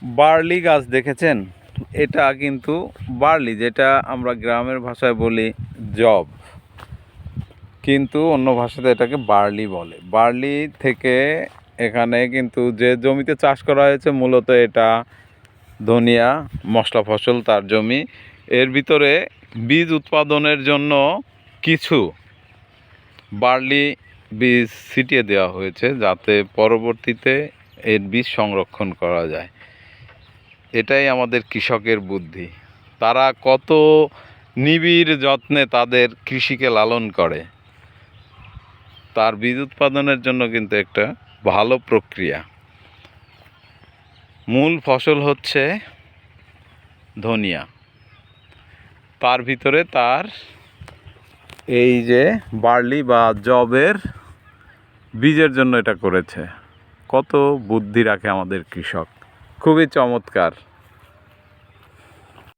Barley গাছ দেখেছেন? এটা কিন্তু বার্লি, যেটা আমরা গ্রামের ভাষায় বলি জব, কিন্তু অন্য ভাষাতে এটাকে বার্লি বলে। বার্লি থেকে এখানে কিন্তু যে জমিতে চাষ করা হয়েছে মূলত এটা ধনিয়া মশলা ফসল, তার জমি। এর ভিতরে বীজ উৎপাদনের জন্য কিছু বার্লি বীজ ছিটিয়ে দেওয়া হয়েছে, যাতে পরবর্তীতে এর বীজ সংরক্ষণ করা যায়। এটাই আমাদের কৃষকের বুদ্ধি। তারা কত নিবিড় যত্নে তাদের কৃষিকে লালন করে, তার বীজ উৎপাদনের জন্য কিন্তু একটা ভালো প্রক্রিয়া। মূল ফসল হচ্ছে ধনিয়া, তার ভিতরে তার এই যে বার্লি বা জবের বীজের জন্য এটা করেছে। কত বুদ্ধি রাখে আমাদের কৃষক, খুবই চমৎকার।